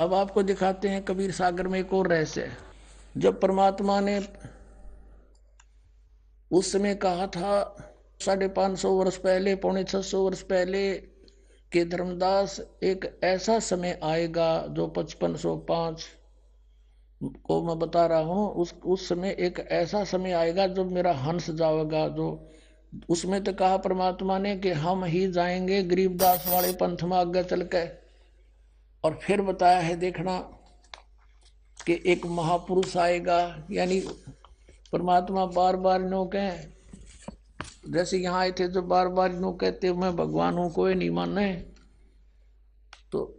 अब आपको दिखाते हैं कबीर सागर में एक और रहस्य है। जब परमात्मा ने उस समय कहा था 550 वर्ष पहले, 650 वर्ष पहले कि धर्मदास एक ऐसा समय आएगा जो 5505 को मैं बता रहा हूं, उस समय एक ऐसा समय आएगा जब मेरा हंस जाएगा। जो उसमें तो कहा परमात्मा ने कि हम ही जाएंगे गरीबदास वाले पंथ में आगे चल के। और फिर बताया है देखना कि एक महापुरुष आएगा, यानी परमात्मा बार बार नो कहें, जैसे यहाँ आए थे जो बार बार नो कहते मैं भगवान हूं कोई नहीं माने, तो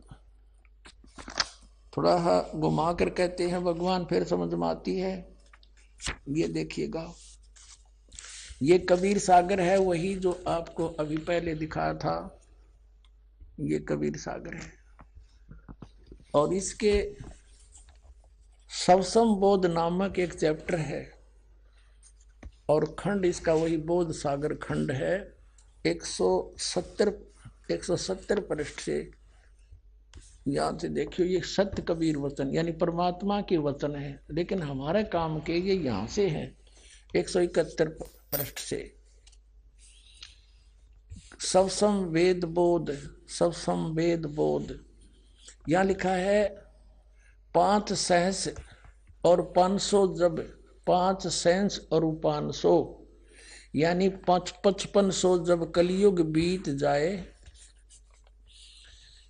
थोड़ा घुमा कर कहते हैं भगवान, फिर समझ में आती है। ये देखिएगा, ये कबीर सागर है, वही जो आपको अभी पहले दिखाया था, ये कबीर सागर है। और इसके सवसम बोध नामक एक चैप्टर है और खंड इसका वही बोध सागर खंड है। 170 पृष्ठ से याद से देखियो, ये सत्य कबीर वचन यानी परमात्मा के वचन है, लेकिन हमारे काम के ये यहां से है 171 पृष्ठ से। सवसम वेद बोध, सवसम वेद बोध यहां लिखा है 5 सहस और 500, जब 5 सहस और 500 यानी 5500 जब कलयुग बीत जाए,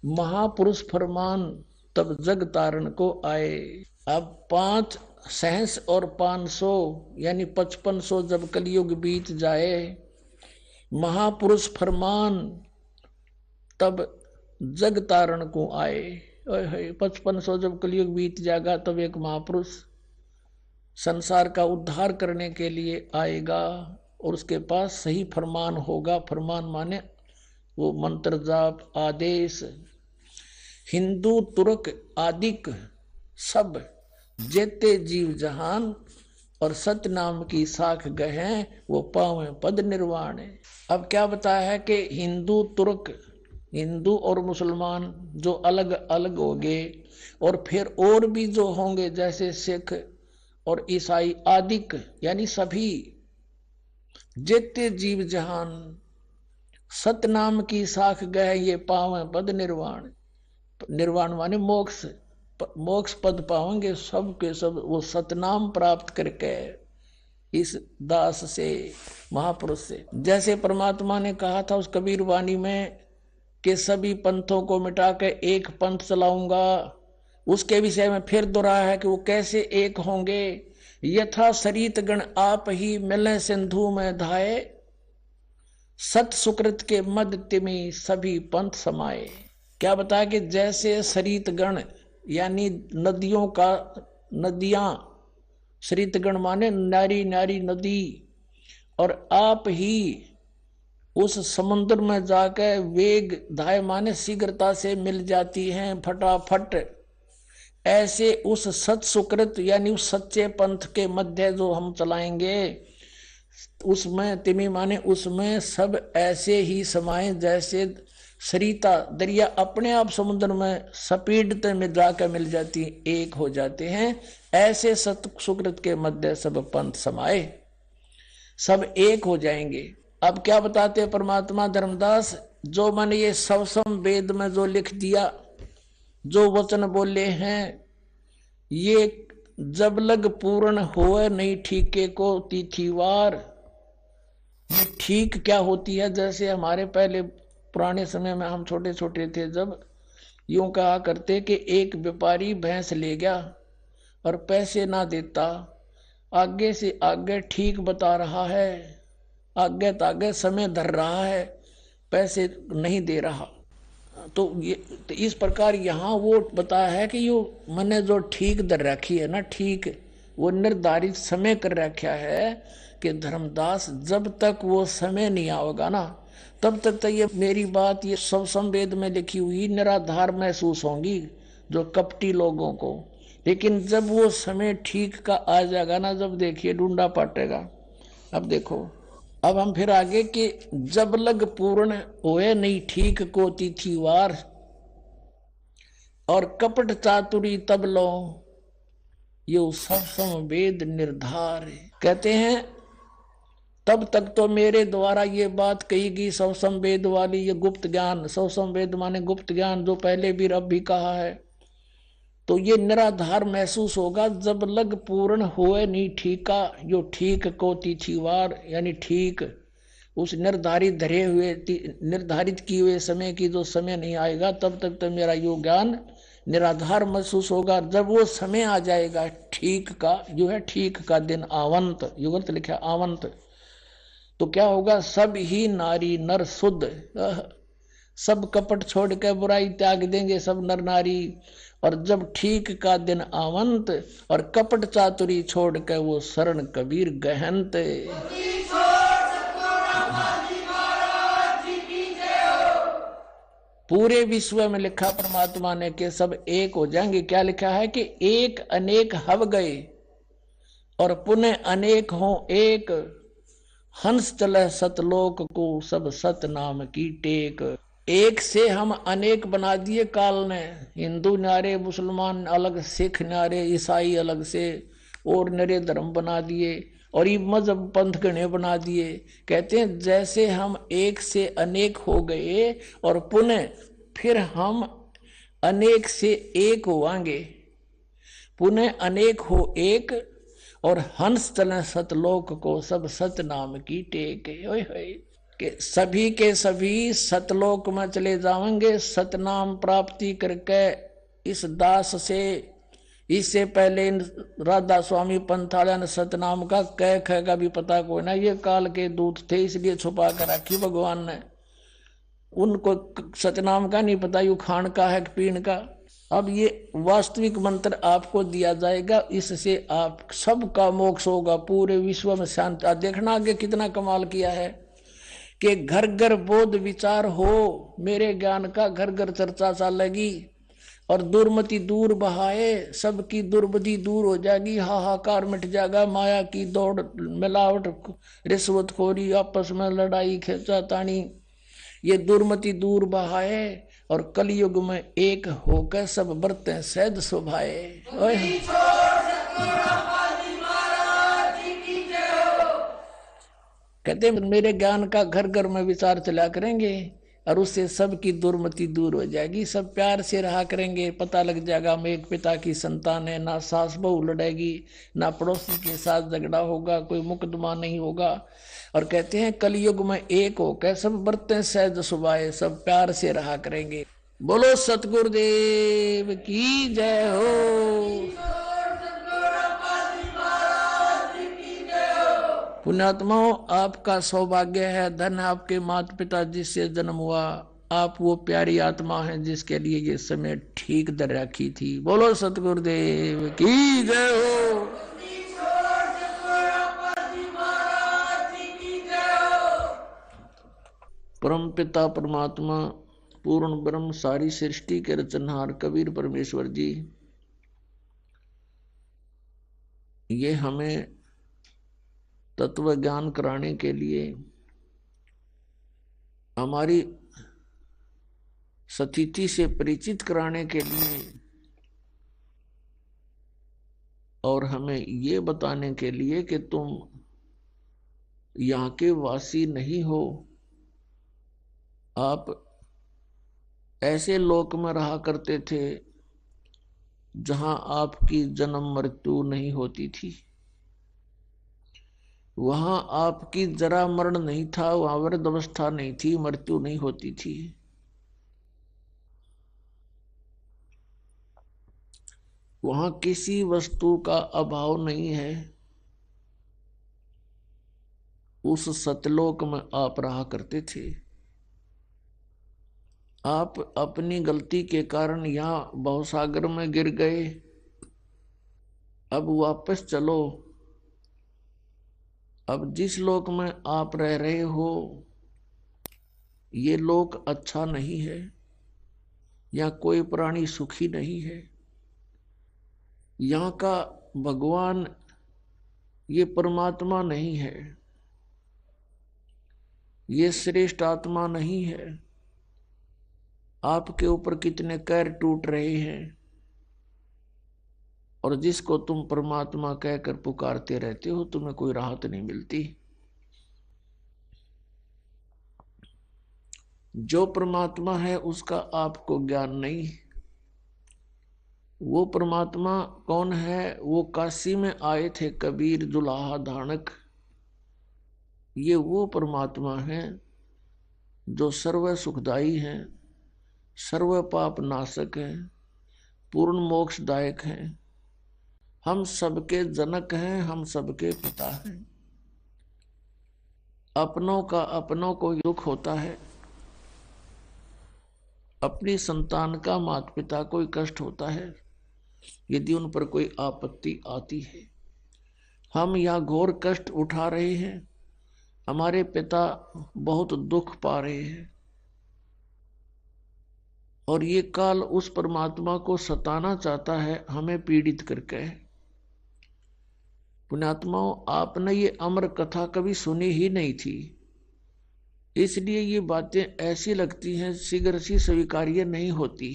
महापुरुष फरमान तब जग तारण को आए। अब 5 सहस और 500 यानी 5500 जब कलयुग बीत जाए, महापुरुष फरमान तब जग तारण को आए। 5500 जब कलयुग बीत जाएगा तब एक महापुरुष संसार का उद्धार करने के लिए आएगा और उसके पास सही फरमान होगा। फरमान माने वो मंत्र जाप आदेश। हिंदू तुर्क आदिक सब जेते जीव जहान और सत्य नाम की साख गहे वो पावे पद निर्वाण। अब क्या बताया है कि हिंदू तुर्क, हिंदू और मुसलमान जो अलग अलग होंगे और फिर और भी जो होंगे जैसे सिख और ईसाई आदिक यानी सभी जेते जीव जहान सतनाम की साख गए ये पावे पद निर्वाण। निर्वाण माने मोक्ष, मोक्ष पद पाएंगे सब के सब वो सतनाम प्राप्त करके इस दास से महापुरुष से। जैसे परमात्मा ने कहा था उस कबीर वाणी में कि सभी पंथों को मिटा के एक पंथ चलाऊंगा, उसके विषय में फिर दोहराया है कि वो कैसे एक होंगे। यथा सरित गण आप ही मिले सिंधु में धाये, सत सुकृत के मद तिमी सभी पंथ समाये। क्या बताया कि जैसे सरित गण यानी नदियों का, नदियां, सरित गण माने नारी नारी नदी, और आप ही उस समुद्र में जाकर वेग धाय माने शीघ्रता से मिल जाती हैं फटाफट। ऐसे उस सत सुकृत यानी उस सच्चे पंथ के मध्य जो हम चलाएंगे उसमें तिमी माने उसमें सब ऐसे ही समाये जैसे सरिता दरिया अपने आप समुद्र में स्पीड में जाकर मिल जाती एक हो जाते हैं, ऐसे सत सुकृत के मध्य सब पंथ समाये, सब एक हो जाएंगे। अब क्या बताते परमात्मा धर्मदास, जो मैंने ये सवसम वेद में जो लिख दिया, जो वचन बोले हैं, ये जब लग पूर्ण होए नहीं ठीके को तिथिवार। ये ठीक क्या होती है, जैसे हमारे पहले पुराने समय में हम छोटे छोटे थे जब यूं कहा करते कि एक व्यापारी भैंस ले गया और पैसे ना देता, आगे से आगे ठीक बता रहा है, आगे तागे समय धर रहा है, पैसे नहीं दे रहा। तो इस प्रकार यहाँ वो बताया है कि यो मैंने जो ठीक दर रखी है ना, ठीक वो निर्धारित समय कर रखा है कि धर्मदास जब तक वो समय नहीं आएगा ना तब तक तो ये मेरी बात ये सब संवेद में लिखी हुई निराधार महसूस होंगी जो कपटी लोगों को, लेकिन जब वो समय ठीक का आ जाएगा ना, जब देखिए ढूंढा पाटेगा। अब देखो, अब हम फिर आगे कि जब लग पूर्ण होए नहीं ठीक को तिथिवार, और कपट चातुरी तब लो, यो सब समवेद निर्धार। कहते हैं तब तक तो मेरे द्वारा ये बात कही गई सब संवेद वाली, ये गुप्त ज्ञान, सब संवेद माने गुप्त ज्ञान, जो पहले भी अब भी कहा है, तो ये निराधार महसूस होगा जब लग पूर्ण होए नहीं ठीका, जो ठीक को तिथिवार यानी ठीक उस निर्धारित धरे हुए निर्धारित किए हुए समय की जो समय नहीं आएगा, तब तक तो मेरा यो ज्ञान निराधार महसूस होगा। जब वो समय आ जाएगा ठीक का, जो है ठीक का दिन आवंत, युगंत लिखा आवंत, तो क्या होगा, सब ही नारी नर शुद्ध, सब कपट छोड़ के बुराई त्याग देंगे सब नर नारी। और जब ठीक का दिन आवंत और कपट चातुरी छोड़ के वो शरण कबीर गहनत। पूरे विश्व में लिखा परमात्मा ने कि सब एक हो जाएंगे। क्या लिखा है कि एक अनेक हव गए और पुनः अनेक हो एक, हंस चले सतलोक को सब सत नाम की टेक। एक से हम अनेक बना दिए काल ने, हिंदू न्यारे, मुसलमान अलग, सिख न्यारे, ईसाई अलग से और नरे धर्म बना दिए और ये मजहब पंथ गणे बना दिए। कहते हैं जैसे हम एक से अनेक हो गए और पुनः फिर हम अनेक से एक होवांगे, पुनः अनेक हो एक और हंस चले सतलोक को सब सत नाम की टेक। ओए होए कि सभी के सभी सतलोक में चले जाएंगे सतनाम प्राप्ति करके। इस दास से इससे पहले राधा स्वामी पंथाला ने सतनाम का कह ख का भी पता कोई ना, ये काल के दूत थे इसलिए छुपा कर रखी भगवान ने, उनको सतनाम का नहीं पता यू खान का है पीण का। अब ये वास्तविक मंत्र आपको दिया जाएगा, इससे आप सबका मोक्ष होगा, पूरे विश्व में शांति। देखना आगे कितना कमाल किया है कि घर घर बोध विचार हो, मेरे ज्ञान का घर घर चर्चा चलेगी और दुर्मति दूर बहाए, सबकी दुर्बुद्धि दूर हो जाएगी, हाहाकार मिट जाएगा, माया की दौड़ मिलावट रिश्वतखोरी आपस में लड़ाई खींचातानी ये दुर्मति दूर बहाए और कलयुग में एक होकर सब बरतें सहज शोभाए। कहते मेरे ज्ञान का घर घर में विचार चला करेंगे और उससे सबकी दुर्मति दूर हो जाएगी, सब प्यार से रहा करेंगे। पता लग जाएगा हम एक पिता की संतान है, ना सास बहू लड़ेगी, ना पड़ोसी के साथ झगड़ा होगा, कोई मुकदमा नहीं होगा। और कहते हैं कलयुग में एक होकर सब बरतें सहज सुभाए, सब प्यार से रहा करेंगे। बोलो सतगुरुदेव की जय हो। पुण्यात्माओं, आपका सौभाग्य है, धन आपके माता पिता जिससे जन्म हुआ, आप वो प्यारी आत्मा हैं जिसके लिए ये समय ठीक दर रखी थी। बोलो सतगुरुदेव की जय हो। परम पिता परमात्मा पूर्ण ब्रह्म सारी सृष्टि के रचनहार कबीर परमेश्वर जी ये हमें तत्व ज्ञान कराने के लिए, हमारी स्थिति से परिचित कराने के लिए और हमें ये बताने के लिए कि तुम यहाँ के वासी नहीं हो, आप ऐसे लोक में रहा करते थे जहां आपकी जन्म मृत्यु नहीं होती थी, वहां आपकी जरा मरण नहीं था, वहां वृद्ध अवस्था नहीं थी, मृत्यु नहीं होती थी। वहां किसी वस्तु का अभाव नहीं है। उस सतलोक में आप रहा करते थे। आप अपनी गलती के कारण यहां भवसागर में गिर गए, अब वापस चलो। अब जिस लोक में आप रह रहे हो ये लोक अच्छा नहीं है, या कोई प्राणी सुखी नहीं है। यहाँ का भगवान ये परमात्मा नहीं है, ये श्रेष्ठ आत्मा नहीं है। आपके ऊपर कितने कैर टूट रहे हैं, और जिसको तुम परमात्मा कहकर पुकारते रहते हो तुम्हें कोई राहत नहीं मिलती। जो परमात्मा है उसका आपको ज्ञान नहीं। वो परमात्मा कौन है? वो काशी में आए थे कबीर दुल्हा धानक। ये वो परमात्मा है जो सर्व सुखदाई है, सर्व पाप नाशक है, पूर्ण मोक्षदायक है, हम सबके जनक हैं, हम सबके पिता हैं। अपनों का अपनों को दुख होता है, अपनी संतान का माता पिता को कष्ट होता है यदि उन पर कोई आपत्ति आती है। हम यहाँ घोर कष्ट उठा रहे हैं, हमारे पिता बहुत दुख पा रहे हैं, और ये काल उस परमात्मा को सताना चाहता है हमें पीड़ित करके। पुण्यात्माओं, आपने ये अमर कथा कभी सुनी ही नहीं थी, इसलिए ये बातें ऐसी लगती हैं शीघ्र सी स्वीकार्य नहीं होती,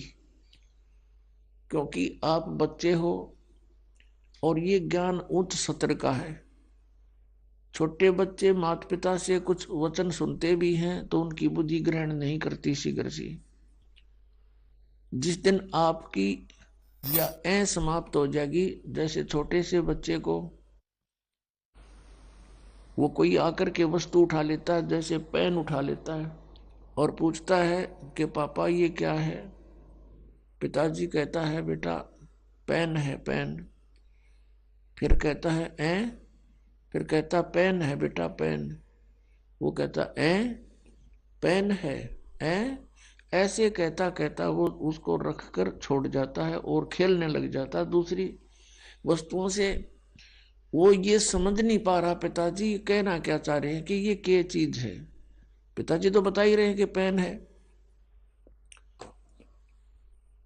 क्योंकि आप बच्चे हो और ये ज्ञान उच्च सत्र का है। छोटे बच्चे माता पिता से कुछ वचन सुनते भी हैं तो उनकी बुद्धि ग्रहण नहीं करती शीघ्र सी। जिस दिन आपकी या ऐ समाप्त हो जाएगी, जैसे छोटे से बच्चे को वो कोई आकर के वस्तु उठा लेता है, जैसे पेन उठा लेता है और पूछता है कि पापा ये क्या है। पिताजी कहता है बेटा पेन है पेन। फिर कहता है फिर कहता पेन है बेटा पेन। वो कहता पेन है ऐसे कहता कहता वो उसको रखकर छोड़ जाता है और खेलने लग जाता है दूसरी वस्तुओं से। वो ये समझ नहीं पा रहा पिताजी कहना क्या चाह रहे हैं कि ये क्या चीज है। पिताजी तो बता ही रहे हैं कि पेन है।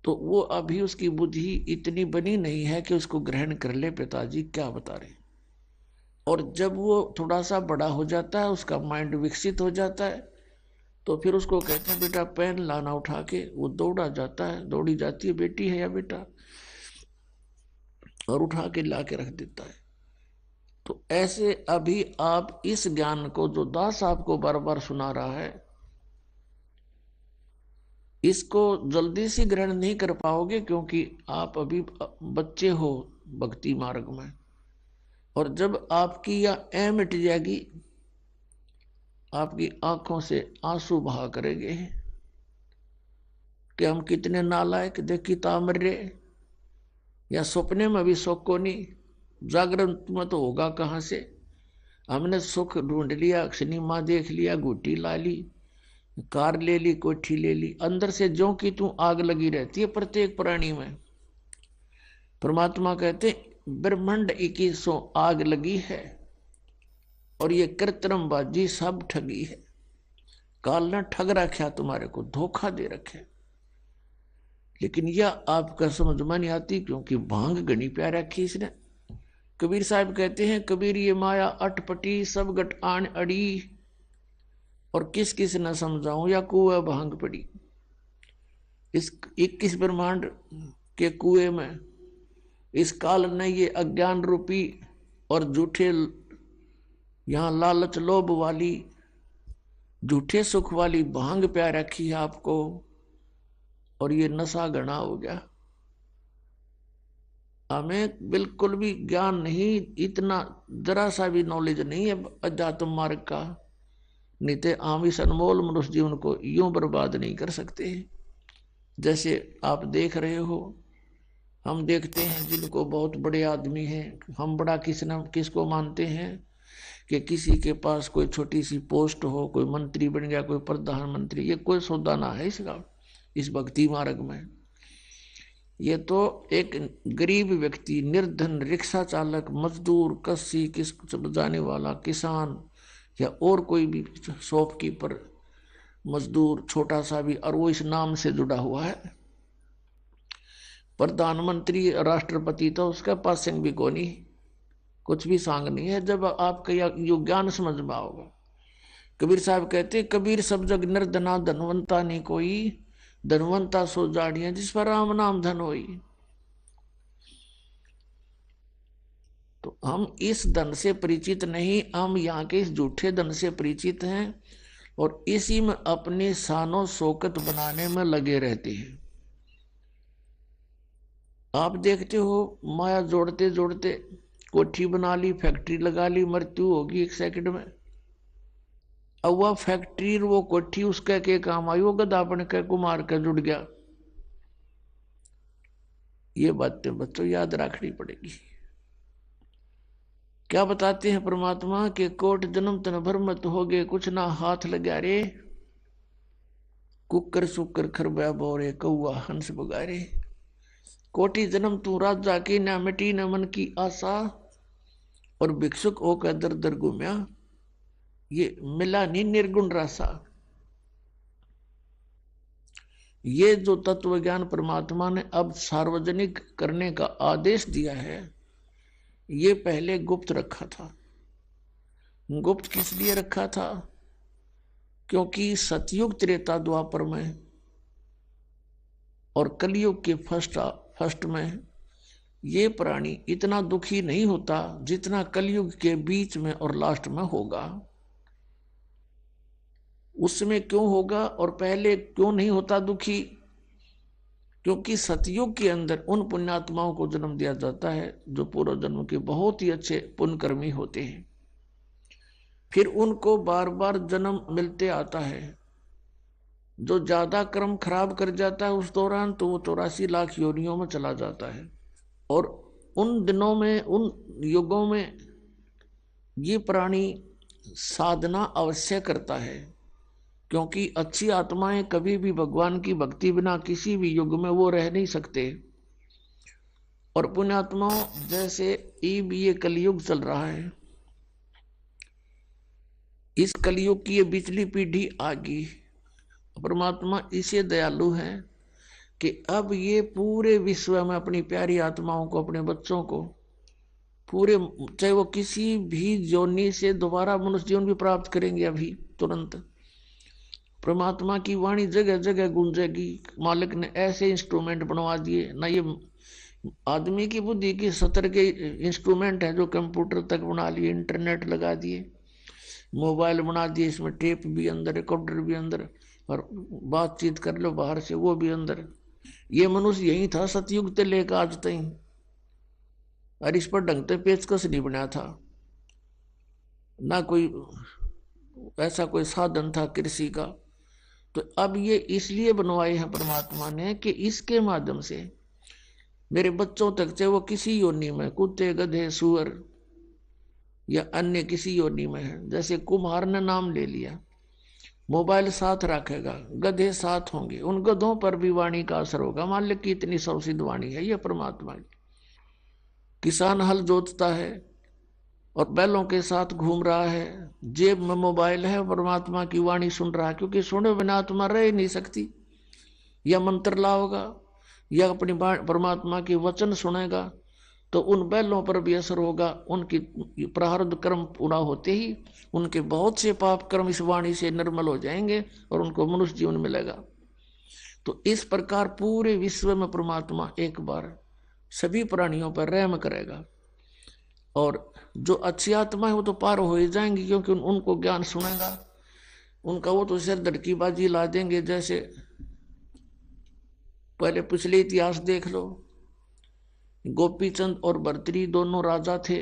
तो वो अभी उसकी बुद्धि इतनी बनी नहीं है कि उसको ग्रहण कर ले पिताजी क्या बता रहे हैं। और जब वो थोड़ा सा बड़ा हो जाता है, उसका माइंड विकसित हो जाता है, तो फिर उसको कहते हैं बेटा पेन लाना उठा के। वो दौड़ा जाता है, दौड़ी जाती है बेटी है या बेटा, और उठा के ला के रख देता है। तो ऐसे अभी आप इस ज्ञान को जो दास आपको बार बार सुना रहा है, इसको जल्दी से ग्रहण नहीं कर पाओगे, क्योंकि आप अभी बच्चे हो भक्ति मार्ग में। और जब आपकी यह ऐ मिट जाएगी, आपकी आंखों से आंसू बहा करेंगे कि हम कितने नालायक, देखी तामर्रे, या सपने में भी सुख को नहीं, जागरण में तो होगा कहाँ से। हमने सुख ढूंढ लिया, सिनेमा देख लिया, गुटी ला ली, कार ले ली, कोठी ले ली, अंदर से ज्यों की तू आग लगी रहती है प्रत्येक प्राणी में। परमात्मा कहते ब्रह्मांड 2100 आग लगी है, और ये कृत्रिम बाजी सब ठगी है। काल ने ठग रखा तुम्हारे को, धोखा दे रखे। लेकिन यह आपका समझ में नहीं आती, क्योंकि भांग गणी प्यार रखी इसने। कबीर साहब कहते हैं कबीर ये माया अटपटी सब गट आन अड़ी, और किस किस न समझाऊं या कुएं भांग पड़ी। इस 21 ब्रह्मांड के कुएं में इस काल ने ये अज्ञान रूपी और झूठे, यहाँ लालच लोभ वाली झूठे सुख वाली भांग प्यार रखी है आपको, और ये नशा घना हो गया। हमें बिल्कुल भी ज्ञान नहीं, इतना जरा सा भी नॉलेज नहीं है अध्यात्म मार्ग का, नहीं तो हम इस अनमोल मनुष्य जीवन को यूं बर्बाद नहीं कर सकते। जैसे आप देख रहे हो, हम देखते हैं जिनको बहुत बड़े आदमी हैं, हम बड़ा किसको मानते हैं कि किसी के पास कोई छोटी सी पोस्ट हो, कोई मंत्री बन गया, कोई प्रधानमंत्री, ये कोई सौदा ना है इसका इस भक्ति मार्ग में। ये तो एक गरीब व्यक्ति, निर्धन, रिक्शा चालक, मजदूर, कस्सी, किस बजाने वाला, किसान, या और कोई भी शॉपकीपर, मजदूर छोटा सा भी, और वो इस नाम से जुड़ा हुआ है। प्रधानमंत्री, राष्ट्रपति तो उसका पास संग भी को नहीं, कुछ भी सांग नहीं है। जब आपका यो ज्ञान समझ में आओगा। कबीर साहब कहते कबीर सब जग निर्धना धनवंता नहीं कोई, धनवंता सो जाड़ियां जिस पर राम नाम धन होई। तो हम इस धन से परिचित नहीं, हम यहाँ के इस झूठे धन से परिचित हैं और इसी में अपनी शानो शौकत बनाने में लगे रहते हैं। आप देखते हो माया जोड़ते जोड़ते कोठी बना ली, फैक्ट्री लगा ली, मृत्यु होगी 1 सेकंड में। अब वह फैक्ट्री वो कोठी उसका के काम आई, वो गधा बन के कुमार का जुड़ गया। ये बातें बच्चों याद रखनी पड़ेगी। क्या बताते हैं परमात्मा के कोट जन्म तन भर मत हो गए कुछ ना हाथ लगा रे, कुकर सुकर खरबा बोरे कौआ हंस बगारे। कोटि जन्म तू राजा की ना मिटी न मन की आशा, और भिक्षुक होकर दर दर घूमया, ये मिला नहीं निर्गुण रासा। ये जो तत्व ज्ञान परमात्मा ने अब सार्वजनिक करने का आदेश दिया है, ये पहले गुप्त रखा था। गुप्त किस लिए रखा था? क्योंकि सतयुग त्रेता द्वापर में और कलयुग के फर्स्ट में ये प्राणी इतना दुखी नहीं होता जितना कलयुग के बीच में और लास्ट में होगा। उसमें क्यों होगा और पहले क्यों नहीं होता दुखी? क्योंकि सतयुग के अंदर उन पुण्यात्माओं को जन्म दिया जाता है जो पूर्व जन्म के बहुत ही अच्छे पुण्यकर्मी होते हैं। फिर उनको बार बार जन्म मिलते आता है। जो ज्यादा कर्म खराब कर जाता है उस दौरान तो वो 84 लाख योनियों में चला जाता है। और उन दिनों में, उन युगों में ये प्राणी साधना अवश्य करता है, क्योंकि अच्छी आत्माएं कभी भी भगवान की भक्ति बिना किसी भी युग में वो रह नहीं सकते। और पुण्यात्माओं जैसे ये कलयुग चल रहा है, इस कलयुग की ये पिछली पीढ़ी आ गई। परमात्मा इसे दयालु है कि अब ये पूरे विश्व में अपनी प्यारी आत्माओं को, अपने बच्चों को पूरे, चाहे वो किसी भी योनि से दोबारा मनुष्य जीवन भी प्राप्त करेंगे अभी तुरंत, परमात्मा की वाणी जगह जगह गूंजेगी। मालिक ने ऐसे इंस्ट्रूमेंट बनवा दिए ना, ये आदमी की बुद्धि की सतर के इंस्ट्रूमेंट है जो कंप्यूटर तक बना लिए, इंटरनेट लगा दिए, मोबाइल बना दिए, इसमें टेप भी अंदर, रिकॉर्डर भी अंदर, और बातचीत कर लो बाहर से वो भी अंदर। ये मनुष्य यही था सतयुग से लेकर आज तक, और इस पर ढंग से पेचकस नहीं बनाया था, ना कोई ऐसा कोई साधन था कृषि का। तो अब ये इसलिए बनवाए हैं परमात्मा ने कि इसके माध्यम से मेरे बच्चों तक, चाहे वो किसी योनि में, कुत्ते गधे सुअर या अन्य किसी योनि में है, जैसे कुम्हार ने नाम ले लिया, मोबाइल साथ रखेगा, गधे साथ होंगे, उन गधों पर भी वाणी का असर होगा। मालिक की इतनी सौसिद्ध वाणी है ये परमात्मा की। किसान हल जोतता है और बैलों के साथ घूम रहा है, जेब में मोबाइल है, परमात्मा की वाणी सुन रहा है, क्योंकि सुने बिना आत्मा रह नहीं सकती। या मंत्र लाओगा या अपनी परमात्मा के वचन सुनेगा तो उन बैलों पर भी असर होगा। उनकी प्रारब्ध कर्म पूरा होते ही उनके बहुत से पाप कर्म इस वाणी से निर्मल हो जाएंगे और उनको मनुष्य जीवन मिलेगा। तो इस प्रकार पूरे विश्व में परमात्मा एक बार सभी प्राणियों पर रहम करेगा, और जो अच्छी आत्मा है वो तो पार हो ही जाएंगी, क्योंकि उनको ज्ञान सुनेगा उनका, वो तो सिर धड़की बाजी ला देंगे। जैसे पहले पिछले इतिहास देख लो, गोपीचंद और भर्तृहरि दोनों राजा थे।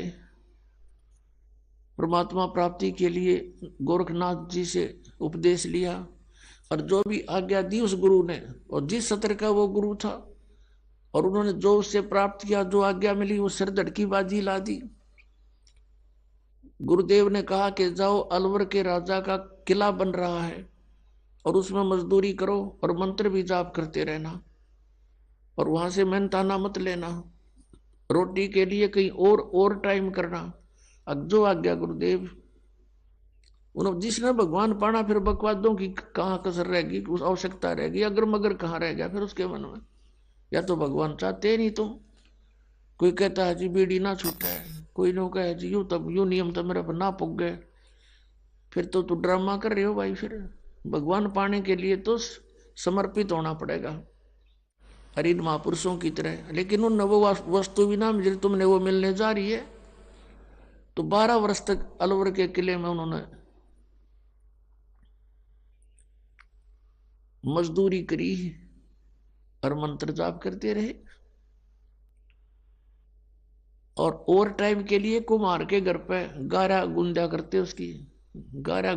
परमात्मा प्राप्ति के लिए गोरखनाथ जी से उपदेश लिया और जो भी आज्ञा दी उस गुरु ने, और जिस सत्र का वो गुरु था, और उन्होंने जो उससे प्राप्त किया, जो आज्ञा मिली, वो सिर धड़की बाजी ला दी। गुरुदेव ने कहा कि जाओ, अलवर के राजा का किला बन रहा है और उसमें मजदूरी करो और मंत्र भी जाप करते रहना, और वहां से मेहनताना मत लेना, रोटी के लिए कहीं और टाइम करना। अब जो आज्ञा गुरुदेव। उन्होंने जिसने भगवान पाना, फिर बकवादों की कहाँ कसर रहेगी, उस आवश्यकता रहेगी, अगर मगर कहाँ रह गया फिर उसके मन में। या तो भगवान चाहते नहीं तुम। कोई कहता है जी बीड़ी ना छूटे, कोई लोग कहे जी यूं तब यूं नियम तो मेरे पर ना पुग गए, फिर तो तू ड्रामा कर रहे हो भाई। फिर भगवान पाने के लिए तो समर्पित होना पड़ेगा हरि महापुरुषों की तरह। लेकिन उन नवो वस्तु बिना तुमने वो मिलने जा रही है। तो 12 वर्ष तक अलवर के किले में उन्होंने मजदूरी करी और मंत्र जाप करते रहे। और ओवर टाइम के लिए कुमार के घर पे गारा गुंदा करते, उसकी गारा